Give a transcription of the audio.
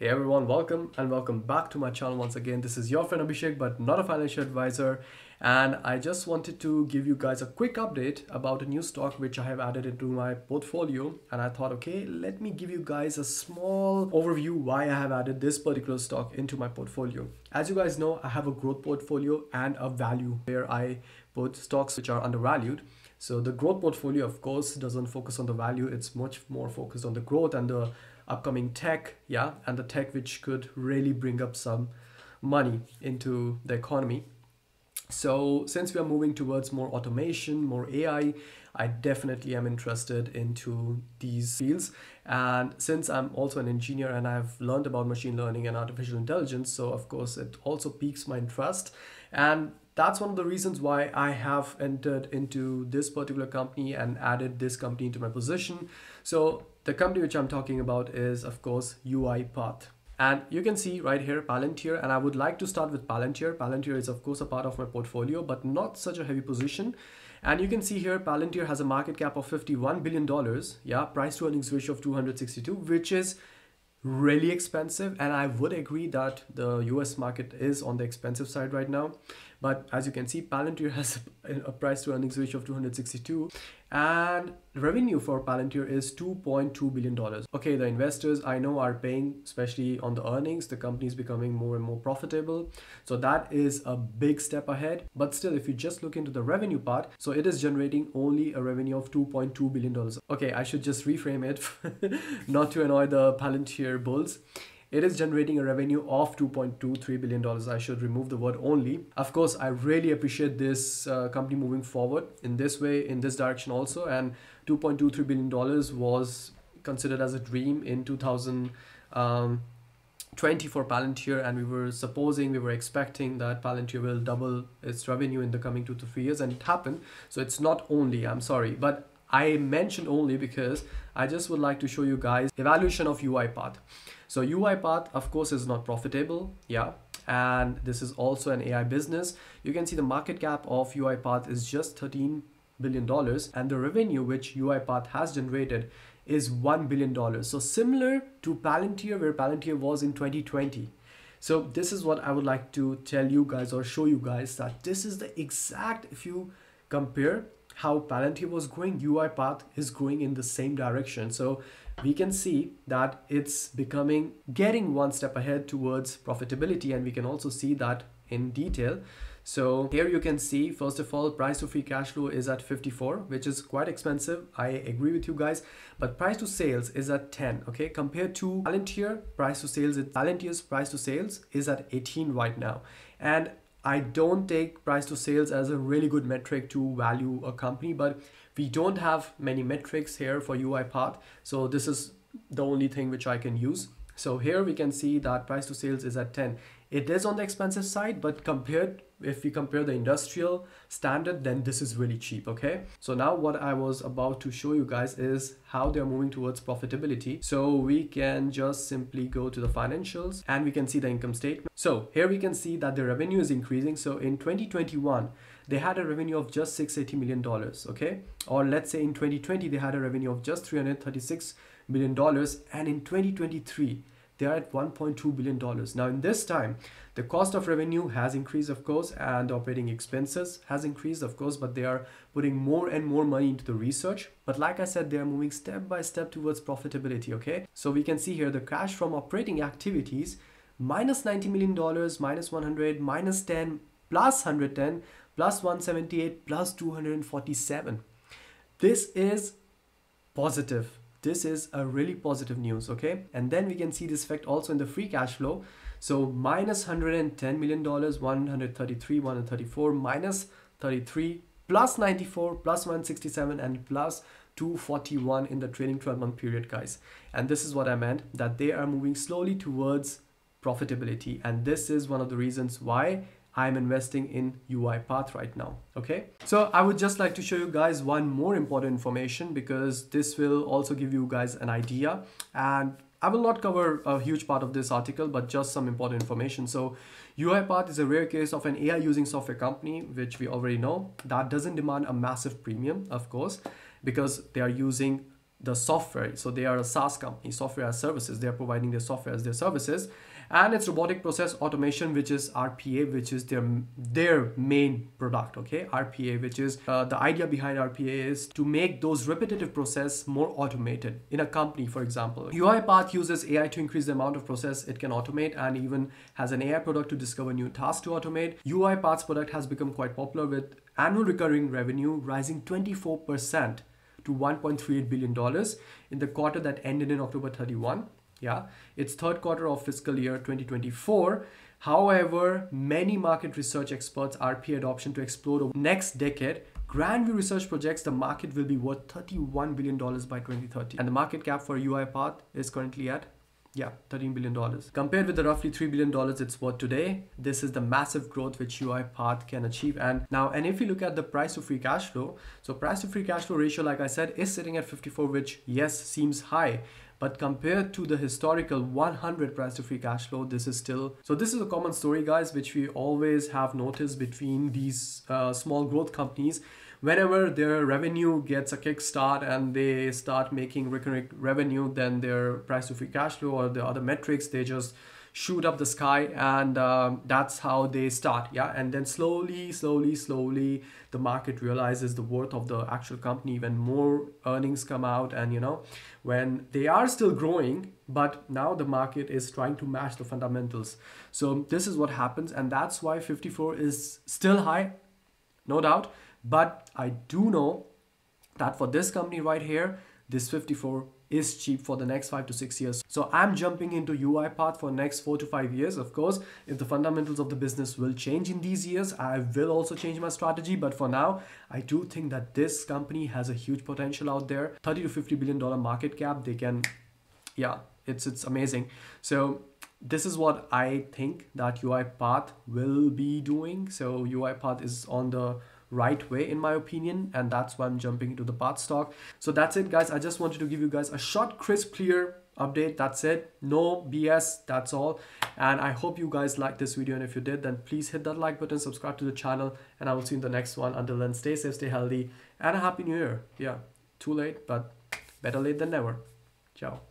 Hey everyone, welcome and welcome back to my channel once again. This is your friend Abhishek, but not a financial advisor. And I just wanted to give you guys a quick update about a new stock which I have added into my portfolio. And I thought, okay, let me give you guys a small overview why I have added this particular stock into my portfolio. As you guys know, I have a growth portfolio and a value where I put stocks which are undervalued. So the growth portfolio, of course, doesn't focus on the value. It's much more focused on the growth and the upcoming tech, and the tech which could really bring up some money into the economy. So since we are moving towards more automation, more AI, I definitely am interested into these fields. And since I'm also an engineer and I've learned about machine learning and artificial intelligence, so of course it also piques my interest. And that's one of the reasons why I have entered into this particular company and added this company into my position. So the company which I'm talking about is, of course, UiPath. And you can see right here Palantir, and I would like to start with Palantir. Palantir is of course a part of my portfolio, but not such a heavy position. And you can see here Palantir has a market cap of $51 billion, price to earnings ratio of 262, which is really expensive. And I would agree that the US market is on the expensive side right now. But as you can see, Palantir has a price to earnings ratio of 262, and revenue for Palantir is $2.2 billion. Okay, the investors I know are paying, especially on the earnings. The company is becoming more and more profitable. So that is a big step ahead. But still, if you just look into the revenue part, so it is generating only a revenue of $2.2 billion. Okay, I should just reframe it not to annoy the Palantir bulls. It is generating a revenue of $2.23 billion. I should remove the word only. Of course, I really appreciate this company moving forward in this way, in this direction also. And $2.23 billion was considered as a dream in 2020 for Palantir. And we were expecting that Palantir will double its revenue in the coming 2 to 3 years. And it happened. So it's not only, I'm sorry, but I mentioned only because I just would like to show you guys evaluation of UiPath. So UiPath, of course, is not profitable, and this is also an AI business. You can see the market cap of UiPath is just $13 billion, and the revenue which UiPath has generated is $1 billion. So similar to Palantir, where Palantir was in 2020. So this is what I would like to tell you guys or show you guys, that this is the exact, if you compare how Palantir was growing, UiPath is growing in the same direction. So we can see that it's getting one step ahead towards profitability, and we can also see that in detail. So here you can see, first of all, price to free cash flow is at 54, which is quite expensive. I agree with you guys, but price to sales is at 10. Okay, compared to Palantir, Palantir's price to sales is at 18 right now. And I don't take price to sales as a really good metric to value a company, but we don't have many metrics here for UiPath. So this is the only thing which I can use. So here we can see that price to sales is at 10. It is on the expensive side, but if we compare the industrial standard, then this is really cheap, okay? So now what I was about to show you guys is how they're moving towards profitability. So we can just simply go to the financials and we can see the income statement. So here we can see that the revenue is increasing. So in 2021, they had a revenue of just $680 million, okay? Or let's say in 2020, they had a revenue of just $336 million. And in 2023, they are at $1.2 billion. Now in this time, the cost of revenue has increased, of course, and operating expenses has increased, of course, but they are putting more and more money into the research. But like I said, they are moving step by step towards profitability, okay? So we can see here the cash from operating activities, minus $90 million, minus 100, minus 10, plus 110, plus 178, plus 247. This is positive. This is a really positive news, okay? And then we can see this effect also in the free cash flow. So minus $110 million, 133, 134, minus 33, plus 94, plus 167, and plus 241 in the trailing 12-month period, guys. And this is what I meant, that they are moving slowly towards profitability. And this is one of the reasons why I'm investing in UiPath right now, okay? So I would just like to show you guys one more important information, because this will also give you guys an idea. And I will not cover a huge part of this article, but just some important information. So UiPath is a rare case of an AI using software company, which we already know, that doesn't demand a massive premium, of course, because they are using the software. So they are a SaaS company, software as services. They are providing their software as their services. And it's robotic process automation, which is RPA, which is their main product. Okay, RPA, which is the idea behind RPA is to make those repetitive process more automated in a company. For example, UiPath uses AI to increase the amount of process it can automate, and even has an AI product to discover new tasks to automate. UiPath's product has become quite popular, with annual recurring revenue rising 24% to $1.38 billion in the quarter that ended in October 31. Yeah, it's third quarter of fiscal year 2024. However, many market research experts RPA adoption to explode over next decade. Grandview Research projects the market will be worth $31 billion by 2030. And the market cap for UiPath is currently at, yeah, $13 billion. Compared with the roughly $3 billion it's worth today, this is the massive growth which UiPath can achieve. And if you look at the price to free cash flow, so price to free cash flow ratio, like I said, is sitting at 54, which yes, seems high. But compared to the historical 100 price to free cash flow, this is still... So this is a common story, guys, which we always have noticed between these small growth companies. Whenever their revenue gets a kickstart and they start making recurring revenue, then their price to free cash flow or the other metrics, they just shoot up the sky, and that's how they start. Yeah, and then slowly the market realizes the worth of the actual company when more earnings come out, and when they are still growing, but now the market is trying to match the fundamentals. So this is what happens, and that's why 54 is still high, no doubt. But I do know that for this company right here, this 54 is cheap for the next 5 to 6 years. So I'm jumping into UiPath for next 4 to 5 years. Of course, if the fundamentals of the business will change in these years, I will also change my strategy. But for now, I do think that this company has a huge potential out there. $30 to $50 billion market cap. They can, yeah, it's amazing. So this is what I think that UiPath will be doing. So UiPath is on the right way in my opinion, and that's why I'm jumping into the path stock. So that's it, guys. I just wanted to give you guys a short, crisp, clear update. That's it, no BS, that's all. And I hope you guys liked this video, and if you did, then please hit that like button, subscribe to the channel, and I will see you in the next one. Until then, stay safe, stay healthy, and a happy new year. Yeah, too late, but better late than never. Ciao.